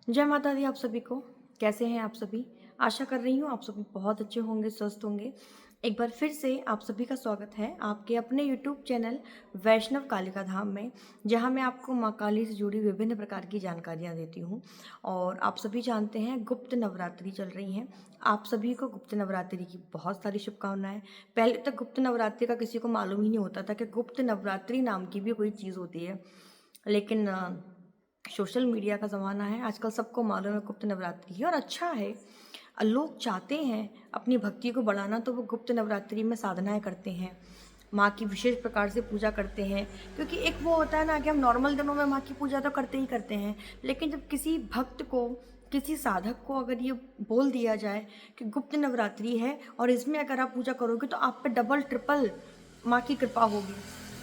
जय माता दी आप सभी को। कैसे हैं आप सभी? आशा कर रही हूँ आप सभी बहुत अच्छे होंगे, स्वस्थ होंगे। एक बार फिर से आप सभी का स्वागत है आपके अपने यूट्यूब चैनल वैष्णव कालिका धाम में, जहाँ मैं आपको माँ काली से जुड़ी विभिन्न प्रकार की जानकारियाँ देती हूँ। और आप सभी जानते हैं गुप्त नवरात्रि चल रही हैं। आप सभी को गुप्त नवरात्रि की बहुत सारी शुभकामनाएं। पहले तक गुप्त नवरात्रि का किसी को मालूम ही नहीं होता था कि गुप्त नवरात्रि नाम की भी कोई चीज़ होती है। लेकिन सोशल मीडिया का ज़माना है, आजकल सबको मालूम है गुप्त नवरात्रि है और अच्छा है। लोग चाहते हैं अपनी भक्ति को बढ़ाना, तो वो गुप्त नवरात्रि में साधनाएं करते हैं, माँ की विशेष प्रकार से पूजा करते हैं। क्योंकि एक वो होता है ना कि हम नॉर्मल दिनों में माँ की पूजा तो करते ही करते हैं, लेकिन जब किसी भक्त को, किसी साधक को अगर ये बोल दिया जाए कि गुप्त नवरात्रि है और इसमें अगर आप पूजा करोगे तो आप पे डबल ट्रिपल माँ की कृपा होगी,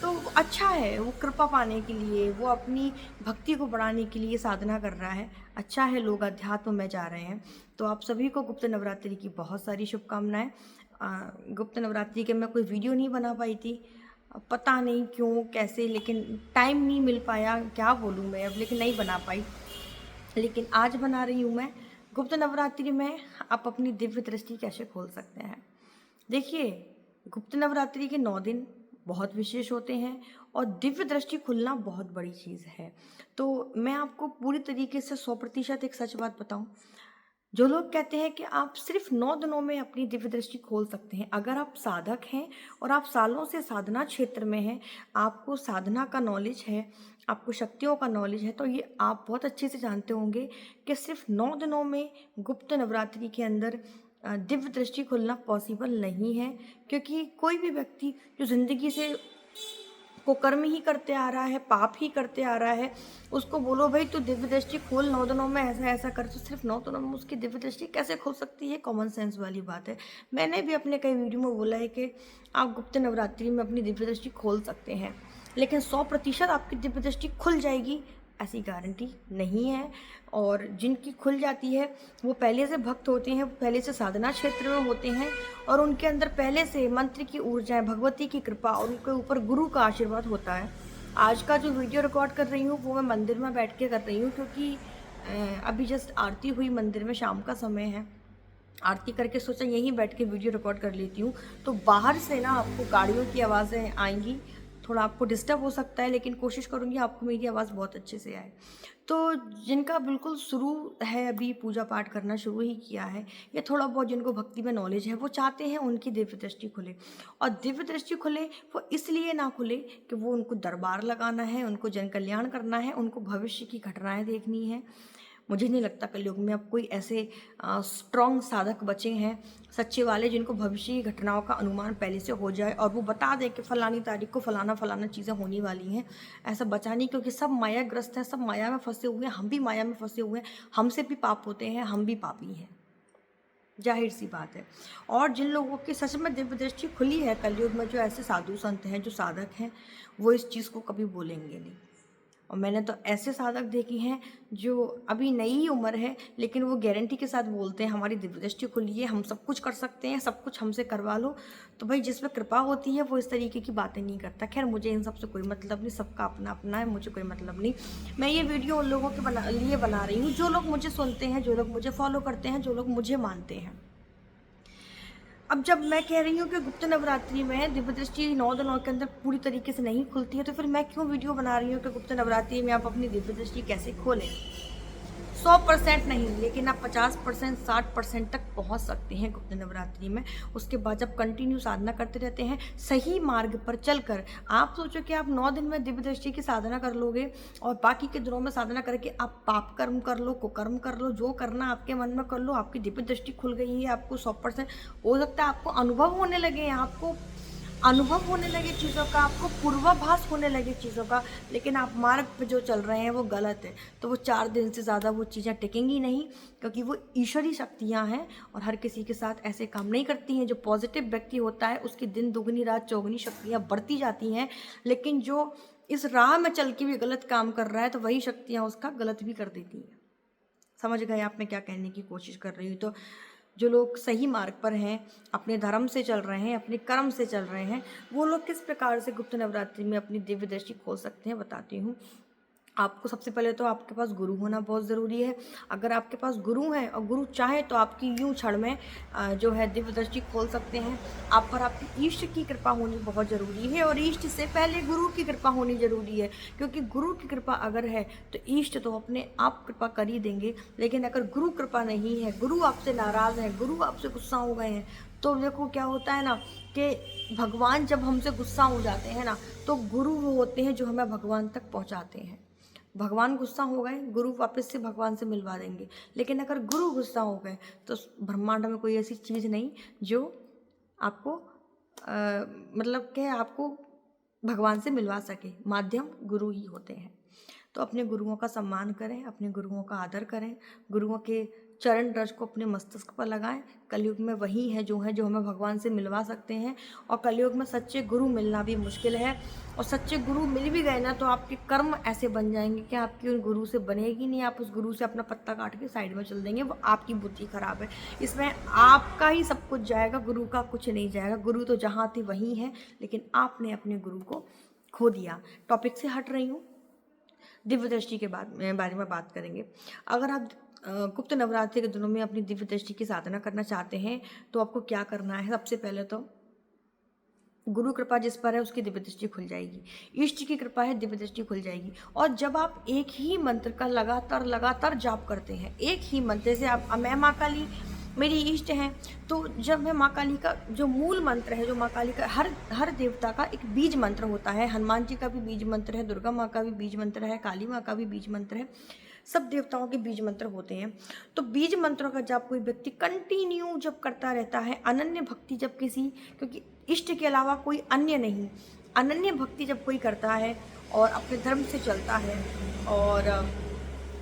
तो अच्छा है। वो कृपा पाने के लिए, वो अपनी भक्ति को बढ़ाने के लिए साधना कर रहा है। अच्छा है, लोग अध्यात्म में जा रहे हैं। तो आप सभी को गुप्त नवरात्रि की बहुत सारी शुभकामनाएं। गुप्त नवरात्रि के मैं कोई वीडियो नहीं बना पाई थी, पता नहीं क्यों कैसे, लेकिन टाइम नहीं मिल पाया, क्या बोलूँ मैं अब, लेकिन नहीं बना पाई। लेकिन आज बना रही हूँ मैं। गुप्त नवरात्रि में आप अपनी दिव्य दृष्टि कैसे खोल सकते हैं। देखिए, गुप्त नवरात्रि के 9 दिन बहुत विशेष होते हैं और दिव्य दृष्टि खुलना बहुत बड़ी चीज़ है। तो मैं आपको पूरी तरीके से 100% एक सच बात बताऊं, जो लोग कहते हैं कि आप सिर्फ 9 दिनों में अपनी दिव्य दृष्टि खोल सकते हैं, अगर आप साधक हैं और आप सालों से साधना क्षेत्र में हैं, आपको साधना का नॉलेज है, आपको शक्तियों का नॉलेज है, तो ये आप बहुत अच्छे से जानते होंगे कि सिर्फ 9 दिनों में गुप्त नवरात्रि के अंदर दिव्य दृष्टि खुलना पॉसिबल नहीं है। क्योंकि कोई भी व्यक्ति जो जिंदगी से को कर्म ही करते आ रहा है, पाप ही करते आ रहा है, उसको बोलो भाई तू दिव्य दृष्टि खोल 9 दिनों में, ऐसा ऐसा कर, तो सिर्फ 9 दिनों में उसकी दिव्य दृष्टि कैसे खोल सकती है? कॉमन सेंस वाली बात है। मैंने भी अपने कई वीडियो में बोला है कि आप गुप्त नवरात्रि में अपनी दिव्य दृष्टि खोल सकते हैं, लेकिन 100% आपकी दिव्य दृष्टि खुल जाएगी ऐसी गारंटी नहीं है। और जिनकी खुल जाती है वो पहले से भक्त होते हैं, पहले से साधना क्षेत्र में होते हैं और उनके अंदर पहले से मंत्र की ऊर्जाएं, भगवती की कृपा और उनके ऊपर गुरु का आशीर्वाद होता है। आज का जो वीडियो रिकॉर्ड कर रही हूँ वो मैं मंदिर में बैठ के कर रही हूँ, क्योंकि अभी जस्ट आरती हुई मंदिर में, शाम का समय है। आरती करके सोचा यहीं बैठ के वीडियो रिकॉर्ड कर लेती हूँ। तो बाहर से ना आपको गाड़ियों की आवाज़ें आएंगी, थोड़ा आपको डिस्टर्ब हो सकता है, लेकिन कोशिश करूँगी आपको मेरी आवाज़ बहुत अच्छे से आए। तो जिनका बिल्कुल शुरू है, अभी पूजा पाठ करना शुरू ही किया है, या थोड़ा बहुत जिनको भक्ति में नॉलेज है, वो चाहते हैं उनकी दिव्य दृष्टि खुले। और दिव्य दृष्टि खुले वो इसलिए ना खुले कि वो उनको दरबार लगाना है, उनको जन कल्याण करना है, उनको भविष्य की घटनाएं देखनी है। मुझे नहीं लगता कलयुग में अब कोई ऐसे स्ट्रॉन्ग साधक बचे हैं, सच्चे वाले, जिनको भविष्य की घटनाओं का अनुमान पहले से हो जाए और वो बता दें कि फलानी तारीख को फलाना फलाना चीज़ें होने वाली हैं। ऐसा बचा नहीं, क्योंकि सब मायाग्रस्त हैं, सब माया में फंसे हुए हैं, हम भी माया में फंसे हुए हैं, हमसे भी पाप होते हैं, हम भी पापी हैं, जाहिर सी बात है। और जिन लोगों की सच में दिव्य दृष्टि खुली है कलयुग में, जो ऐसे साधु संत हैं, जो साधक हैं, वो इस चीज़ को कभी बोलेंगे नहीं। और मैंने तो ऐसे साधक देखे हैं जो अभी नई ही उम्र है, लेकिन वो गारंटी के साथ बोलते हैं हमारी दिव्य दृष्टि खुली है, हम सब कुछ कर सकते हैं, सब कुछ हमसे करवा लो। तो भाई जिस पे कृपा होती है वो इस तरीके की बातें नहीं करता। खैर, मुझे इन सबसे कोई मतलब नहीं, सबका अपना अपना है, मुझे कोई मतलब नहीं। मैं ये वीडियो उन लोगों के लिए बना रही हूँ जो लोग मुझे सुनते हैं, जो लोग मुझे फॉलो करते हैं, जो लोग मुझे मानते हैं। अब जब मैं कह रही हूँ कि गुप्त नवरात्रि में दिव्य दृष्टि 9 दिनों के अंदर पूरी तरीके से नहीं खुलती है, तो फिर मैं क्यों वीडियो बना रही हूँ कि गुप्त नवरात्रि में आप अपनी दिव्य दृष्टि कैसे खोलें। 100% नहीं, लेकिन आप 50%, 60% तक पहुंच सकते हैं गुप्त नवरात्रि में। उसके बाद जब कंटिन्यू साधना करते रहते हैं सही मार्ग पर चलकर, आप सोचो कि आप 9 दिन में दिव्य दृष्टि की साधना कर लोगे और बाकी के दिनों में साधना करके आप पाप कर्म कर लो, कुकर्म कर लो, जो करना आपके मन में कर लो, आपकी दिव्य दृष्टि खुल गई है, आपको 100% हो सकता है, आपको अनुभव होने लगे, आपको अनुभव होने लगे चीज़ों का, आपको पूर्वाभास होने लगे चीज़ों का, लेकिन आप मार्ग पे जो चल रहे हैं वो गलत है। तो वो 4 दिन से ज़्यादा वो चीज़ें टिकेंगी नहीं, क्योंकि वो ईश्वरी शक्तियाँ हैं और हर किसी के साथ ऐसे काम नहीं करती हैं। जो पॉजिटिव व्यक्ति होता है उसकी दिन दुगनी रात चौगुनी शक्तियाँ बढ़ती जाती हैं, लेकिन जो इस राह में चल के भी गलत काम कर रहा है तो वही शक्तियाँ उसका गलत भी कर देती हैं। समझ गए आप मैं क्या कहने की कोशिश कर रही हूँ? तो जो लोग सही मार्ग पर हैं, अपने धर्म से चल रहे हैं, अपने कर्म से चल रहे हैं, वो लोग किस प्रकार से गुप्त नवरात्रि में अपनी दिव्य दृष्टि खोल सकते हैं बताती हूँ। आपको सबसे पहले तो आपके पास गुरु होना बहुत ज़रूरी है। अगर आपके पास गुरु हैं और गुरु चाहे तो आपकी यूँ क्षण में जो है दिव्य दृष्टि खोल सकते हैं। आप पर आपकी इष्ट की कृपा होनी बहुत ज़रूरी है और इष्ट से पहले गुरु की कृपा होनी ज़रूरी है, क्योंकि गुरु की कृपा अगर है तो इष्ट तो अपने आप कृपा कर ही देंगे। लेकिन अगर गुरु कृपा नहीं है, गुरु आपसे नाराज़ है, गुरु आपसे गुस्सा हो गए हैं, तो देखो क्या होता है ना कि भगवान जब हमसे गुस्सा हो जाते हैं ना, तो गुरु वो होते हैं जो हमें भगवान तक पहुँचाते हैं। भगवान गुस्सा हो गए, गुरु वापस से भगवान से मिलवा देंगे। लेकिन अगर गुरु गुस्सा हो गए तो ब्रह्मांड में कोई ऐसी चीज़ नहीं जो आपको मतलब कि आपको भगवान से मिलवा सके। माध्यम गुरु ही होते हैं। तो अपने गुरुओं का सम्मान करें, अपने गुरुओं का आदर करें, गुरुओं के चरण रज को अपने मस्तिष्क पर लगाएं। कलयुग में वही है जो हमें भगवान से मिलवा सकते हैं। और कलयुग में सच्चे गुरु मिलना भी मुश्किल है, और सच्चे गुरु मिल भी गए ना तो आपके कर्म ऐसे बन जाएंगे कि आपकी उन गुरु से बनेगी नहीं। आप उस गुरु से अपना पत्ता काट के साइड में चल देंगे, वो आपकी बुद्धि खराब है। इसमें आपका ही सब कुछ जाएगा, गुरु का कुछ नहीं जाएगा। गुरु तो जहाँ थे वहीं है, लेकिन आपने अपने गुरु को खो दिया। टॉपिक से हट रही हूँ, दिव्य दृष्टि के बारे में बात करेंगे। अगर आप गुप्त नवरात्रि के दिनों में अपनी दिव्य दृष्टि की साधना करना चाहते हैं तो आपको क्या करना है? सबसे पहले तो गुरु कृपा जिस पर है उसकी दिव्य दृष्टि खुल जाएगी, इष्ट की कृपा है दिव्य दृष्टि खुल जाएगी। और जब आप एक ही मंत्र का लगातार जाप करते हैं, एक ही मंत्र से आप मैं माँ काली मेरी इष्ट हैं, तो जब मैं माँ काली का जो मूल मंत्र है, जो माँ काली का हर देवता का एक बीज मंत्र होता है। हनुमान जी का भी बीज मंत्र है, दुर्गा माँ का भी बीज मंत्र है, काली माँ का भी बीज मंत्र है, सब देवताओं के बीज मंत्र होते हैं। तो बीज मंत्रों का जब कोई व्यक्ति कंटिन्यू जब करता रहता है, अनन्य भक्ति जब किसी, क्योंकि इष्ट के अलावा कोई अन्य नहीं, अनन्य भक्ति जब कोई करता है और अपने धर्म से चलता है और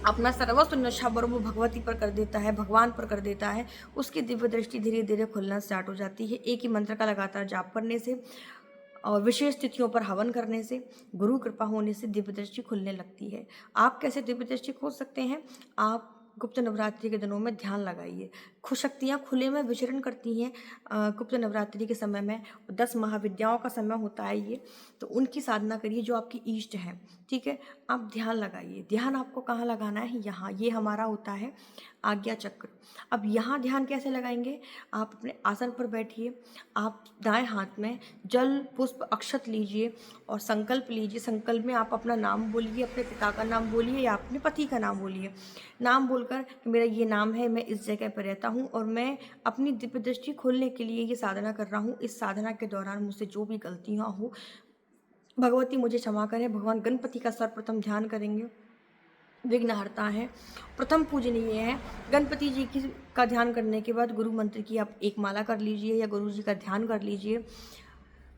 अपना सर्वस्व नशा वो भगवती पर कर देता है, भगवान पर कर देता है, उसकी दिव्य दृष्टि धीरे धीरे खुलना स्टार्ट हो जाती है। एक ही मंत्र का लगातार जाप करने से और विशेष तिथियों पर हवन करने से, गुरु कृपा होने से दिव्य दृष्टि खुलने लगती है। आप कैसे दिव्य दृष्टि खोल सकते हैं? आप गुप्त नवरात्रि के दिनों में ध्यान लगाइए। शक्तियाँ खुले में विचरण करती हैं गुप्त नवरात्रि के समय में। 10 महाविद्याओं का समय होता है ये, तो उनकी साधना करिए जो आपकी इष्ट है। ठीक है, आप ध्यान लगाइए। ध्यान आपको कहाँ लगाना है? यहाँ, ये हमारा होता है आज्ञा चक्र। अब यहाँ ध्यान कैसे लगाएंगे? आप अपने आसन पर बैठिए, आप दाएं हाथ में जल पुष्प अक्षत लीजिए और संकल्प लीजिए। संकल्प में आप अपना नाम बोलिए, अपने पिता का नाम बोलिए या अपने पति का नाम बोलिए। नाम बोलकर कि मेरा ये नाम है, मैं इस जगह पर रहता हूँ और मैं अपनी दिव्य दृष्टि खोलने के लिए ये साधना कर रहा हूँ। इस साधना के दौरान मुझसे जो भी गलतियाँ हो, भगवती मुझे क्षमा करें। भगवान गणपति का सर्वप्रथम ध्यान करेंगे, विघ्नहर्ता है, प्रथम पूजनीय है। गणपति जी की का ध्यान करने के बाद गुरु मंत्र की आप एक माला कर लीजिए या गुरु जी का ध्यान कर लीजिए।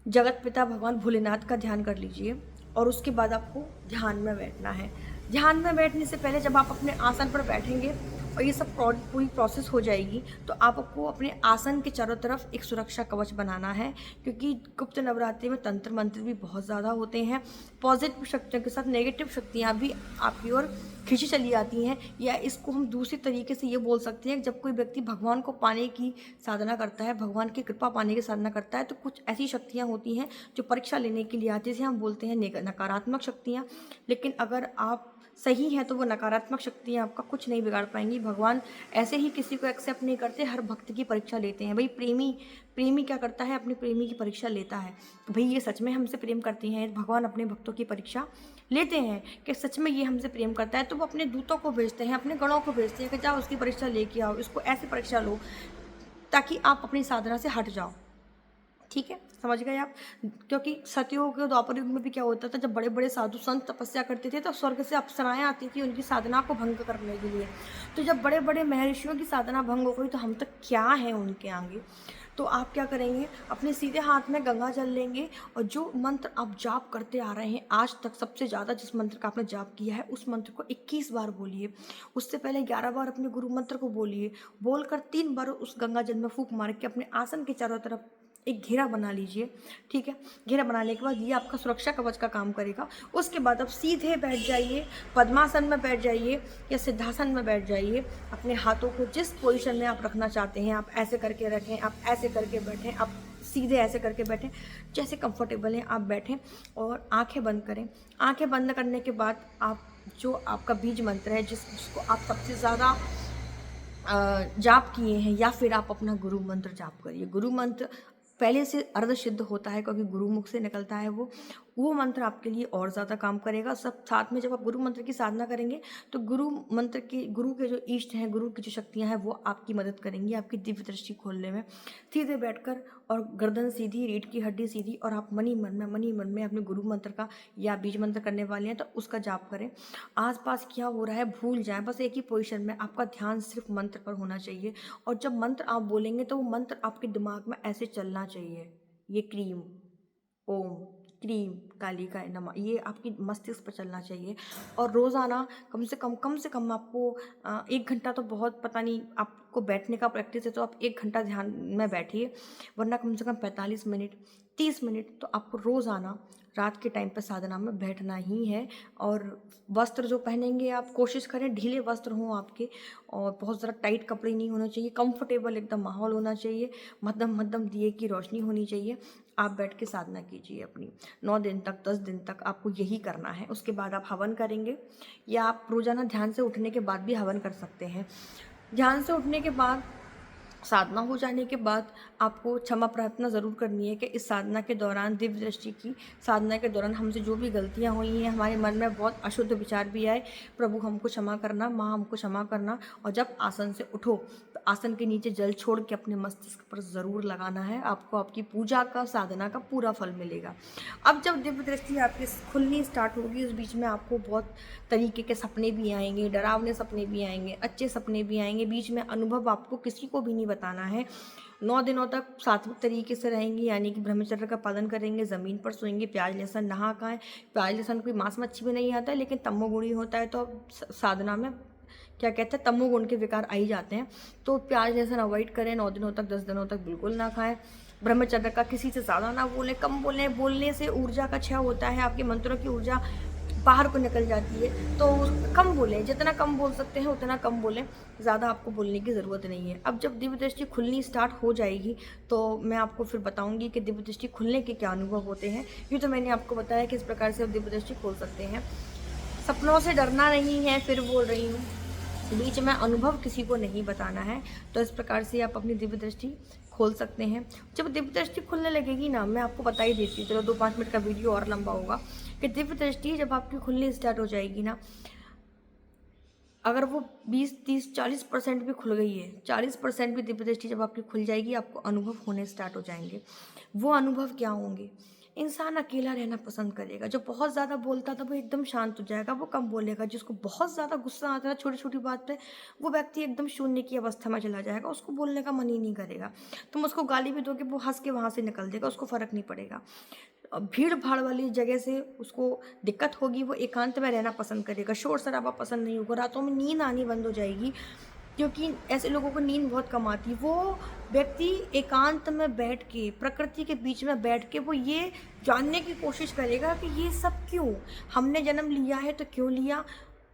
जगत पिता भगवान भोलेनाथ का ध्यान कर लीजिए और उसके बाद आपको ध्यान में बैठना है। ध्यान में बैठने से पहले जब आप अपने आसन पर बैठेंगे और ये सब पूरी प्रोसेस हो जाएगी, तो आपको अपने आसन के चारों तरफ एक सुरक्षा कवच बनाना है, क्योंकि गुप्त नवरात्रि में तंत्र मंत्र भी बहुत ज़्यादा होते हैं। पॉजिटिव शक्तियों के साथ नेगेटिव शक्तियाँ भी आपकी ओर खींची चली आती हैं। या इसको हम दूसरी तरीके से ये बोल सकते हैं, जब कोई व्यक्ति भगवान को पाने की साधना करता है, भगवान की कृपा पाने की साधना करता है, तो कुछ ऐसी शक्तियाँ होती हैं जो परीक्षा लेने के लिए आती है, जिसे हम बोलते हैं नकारात्मक शक्तियाँ। लेकिन अगर आप सही है तो वो नकारात्मक शक्तियाँ आपका कुछ नहीं बिगाड़ पाएंगी। भगवान ऐसे ही किसी को एक्सेप्ट नहीं करते, हर भक्त की परीक्षा लेते हैं। भाई प्रेमी क्या करता है? अपने प्रेमी की परीक्षा लेता है, भाई ये सच में हमसे प्रेम करती हैं? भगवान अपने भक्तों की परीक्षा लेते हैं कि सच में ये हमसे प्रेम करता है, तो वो अपने दूतों को भेजते हैं, अपने गणों को भेजते हैं कि जाओ उसकी परीक्षा लेके आओ, इसको ऐसे परीक्षा लो ताकि आप अपनी साधना से हट जाओ। ठीक है, समझ गए आप? क्योंकि सतयुग द्वापर युग में भी क्या होता था, जब बड़े बड़े साधु संत तपस्या करते थे तो स्वर्ग से अप्सराएं आती थी उनकी साधना को भंग करने के लिए। तो जब बड़े बड़े महर्षियों की साधना भंग हो गई तो हम तक क्या है उनके आगे? तो आप क्या करेंगे? अपने सीधे हाथ में गंगा जल लेंगे और जो मंत्र आप जाप करते आ रहे हैं आज तक, सबसे ज़्यादा जिस मंत्र का आपने जाप किया है उस मंत्र को 21 बार बोलिए। उससे पहले 11 बार अपने गुरु मंत्र को बोलिए। बोलकर 3 बार उस गंगा जल में फूंक मार के अपने आसन के चारों तरफ एक घेरा बना लीजिए। ठीक है, घेरा बनाने के बाद ये आपका सुरक्षा कवच का काम करेगा। उसके बाद आप सीधे बैठ जाइए, पद्मासन में बैठ जाइए या सिद्धासन में बैठ जाइए। अपने हाथों को जिस पोजीशन में आप रखना चाहते हैं, आप ऐसे करके रखें, आप ऐसे करके बैठें, आप सीधे ऐसे करके बैठें, जैसे कंफर्टेबल हैं आप बैठें और आंखें बंद करें। आंखें बंद करने के बाद आप जो आपका बीज मंत्र है, जिसको आप सबसे ज़्यादा जाप किए हैं, या फिर आप अपना गुरु मंत्र जाप करिए। गुरु मंत्र पहले से अर्ध सिद्ध होता है, क्योंकि गुरु मुख से निकलता है वो मंत्र आपके लिए और ज़्यादा काम करेगा। सब साथ में जब आप गुरु मंत्र की साधना करेंगे तो गुरु के जो इष्ट हैं, गुरु की जो शक्तियां हैं, वो आपकी मदद करेंगी आपकी दिव्य दृष्टि खोलने में। सीधे बैठकर और गर्दन सीधी, रीढ़ की हड्डी सीधी, और आप मनी मन में अपने गुरु मंत्र का या बीज मंत्र करने वाले हैं तो उसका जाप करें। आसपास क्या हो रहा है भूल जाएं, बस एक ही पोजीशन में आपका ध्यान सिर्फ मंत्र पर होना चाहिए। और जब मंत्र आप बोलेंगे तो वो मंत्र आपके दिमाग में ऐसे चलना चाहिए, ये क्रीम, ओम क्रीम कालिकाय नमः, ये आपकी मस्तिष्क पर चलना चाहिए। और रोज़ाना कम से कम आपको 1 घंटा तो बहुत, पता नहीं आपको बैठने का प्रैक्टिस है तो आप 1 घंटा ध्यान में बैठिए, वरना कम से कम 45 मिनट 30 मिनट तो आपको रोज़ाना रात के टाइम पर साधना में बैठना ही है। और वस्त्र जो पहनेंगे आप कोशिश करें ढीले वस्त्र हों आपके, और बहुत ज़्यादा टाइट कपड़े नहीं होने चाहिए, कंफर्टेबल एकदम माहौल होना चाहिए, मध्यम दिए की रोशनी होनी चाहिए। आप बैठ के साधना कीजिए अपनी 9 दिन तक, 10 दिन तक आपको यही करना है। उसके बाद आप हवन करेंगे, या आप रोज़ाना ध्यान से उठने के बाद भी हवन कर सकते हैं। ध्यान से उठने के बाद, साधना हो जाने के बाद आपको क्षमा प्रार्थना ज़रूर करनी है कि इस साधना के दौरान, दिव्य दृष्टि की साधना के दौरान हमसे जो भी गलतियां हुई हैं, हमारे मन में बहुत अशुद्ध विचार भी आए, प्रभु हमको क्षमा करना, माँ हमको क्षमा करना। और जब आसन से उठो तो आसन के नीचे जल छोड़ के अपने मस्तिष्क पर ज़रूर लगाना है, आपको आपकी पूजा का, साधना का पूरा फल मिलेगा। अब जब दिव्य दृष्टि आपकी खुलनी स्टार्ट होगी, उस बीच में आपको बहुत तरीके के सपने भी आएंगे, डरावने सपने भी आएंगे, अच्छे सपने भी आएंगे। बीच में अनुभव आपको किसी को भी नहीं बताना है। 9 दिनों तक सात्विक तरीके से रहेंगे, यानी कि ब्रह्मचर्य का पालन करेंगे, ज़मीन पर सोएंगे, प्याज लहसुन नहा खाएं। प्याज लहसुन कोई मांस मच्छी में नहीं आता है, लेकिन तमोगुणी होता है तो साधना में क्या कहते हैं, तमोगुण के विकार आ ही जाते हैं। तो प्याज लहसुन अवॉइड करें, 9 दिनों तक, 10 दिनों तक बिल्कुल ना खाएं। ब्रह्मचर्य का किसी से ज़्यादा ना बोलें, कम बोलें। बोलने से ऊर्जा का क्षय होता है, आपके मंत्रों की ऊर्जा बाहर को निकल जाती है, तो कम बोलें, जितना कम बोल सकते हैं उतना कम बोलें, ज़्यादा आपको बोलने की ज़रूरत नहीं है। अब जब दिव्य दृष्टि खुलनी स्टार्ट हो जाएगी तो मैं आपको फिर बताऊंगी कि दिव्य दृष्टि खुलने के क्या अनुभव होते हैं। ये तो मैंने आपको बताया कि इस प्रकार से आप दिव्य दृष्टि खोल सकते हैं। सपनों से डरना नहीं है, फिर बोल रही हूँ, बीच में अनुभव किसी को नहीं बताना है। तो इस प्रकार से आप अपनी दिव्य दृष्टि खोल सकते हैं। जब दिव्य दृष्टि खुलने लगेगी ना, मैं आपको बता ही देती हूँ, चलो 2-5 मिनट का वीडियो और लंबा होगा, कि दिव्य दृष्टि जब आपकी खुलनी स्टार्ट हो जाएगी ना, अगर वो 20-30-40% भी खुल गई है, 40% भी दिव्य दृष्टि जब आपकी खुल जाएगी, आपको अनुभव होने स्टार्ट हो जाएंगे। वो अनुभव क्या होंगे? इंसान अकेला रहना पसंद करेगा। जो बहुत ज़्यादा बोलता था वो एकदम शांत हो जाएगा, वो कम बोलेगा। जिसको बहुत ज़्यादा गुस्सा आता है छोटी छोटी बात पे, वो व्यक्ति एकदम शून्य की अवस्था में चला जाएगा, उसको बोलने का मन ही नहीं करेगा। तुम उसको गाली भी दोगे, वो हंस के वहाँ से निकल देगा, उसको फ़र्क नहीं पड़ेगा। भीड़ भाड़ वाली जगह से उसको दिक्कत होगी, वो एकांत में रहना पसंद करेगा, शोर शराबा पसंद नहीं होगा, रातों में नींद आनी बंद हो जाएगी, क्योंकि ऐसे लोगों को नींद बहुत कम आती है। वो व्यक्ति एकांत में बैठ के, प्रकृति के बीच में बैठ के, वो ये जानने की कोशिश करेगा कि ये सब क्यों, हमने जन्म लिया है तो क्यों लिया,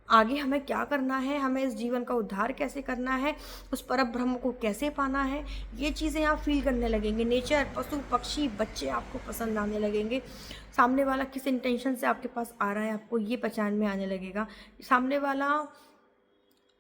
आगे हमें क्या करना है, हमें इस जीवन का उद्धार कैसे करना है, उस परम ब्रह्म को कैसे पाना है, ये चीज़ें आप फील करने लगेंगे। नेचर, पशु पक्षी, बच्चे आपको पसंद आने लगेंगे। सामने वाला किस इंटेंशन से आपके पास आ रहा है, आपको ये पहचान में आने लगेगा। सामने वाला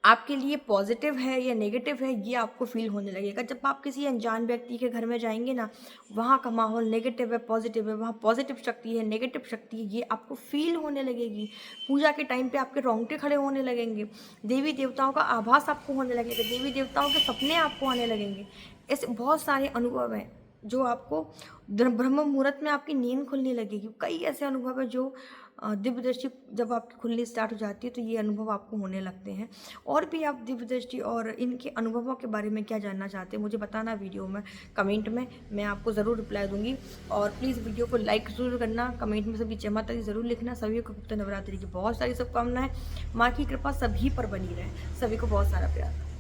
आपके लिए पॉजिटिव है या नेगेटिव है, ये आपको फील होने लगेगा। जब आप किसी अनजान व्यक्ति के घर में जाएंगे ना, वहाँ का माहौल नेगेटिव है, पॉजिटिव है, वहाँ पॉजिटिव शक्ति है, नेगेटिव शक्ति है, ये आपको फील होने लगेगी। पूजा के टाइम पे आपके रोंगटे खड़े होने लगेंगे, देवी देवताओं का आभास आपको होने लगेगा, देवी देवताओं के सपने आपको आने लगेंगे। ऐसे बहुत सारे अनुभव हैं जो आपको ब्रह्म मुहूर्त में आपकी नींद खुलने लगेगी। कई ऐसे अनुभव है जो दिव्य दृष्टि जब आपकी खुलनी स्टार्ट हो जाती है तो ये अनुभव आपको होने लगते हैं। और भी आप दिव्य दृष्टि और इनके अनुभवों के बारे में क्या जानना चाहते हैं, मुझे बताना वीडियो में, कमेंट में, मैं आपको ज़रूर रिप्लाई दूंगी। और प्लीज़ वीडियो को लाइक ज़रूर करना, कमेंट में सभी जय माता दी ज़रूर लिखना। सभी को गुप्त नवरात्रि की बहुत सारी शुभकामनाएं, माँ की कृपा सभी पर बनी रहे। सभी को बहुत सारा प्यार।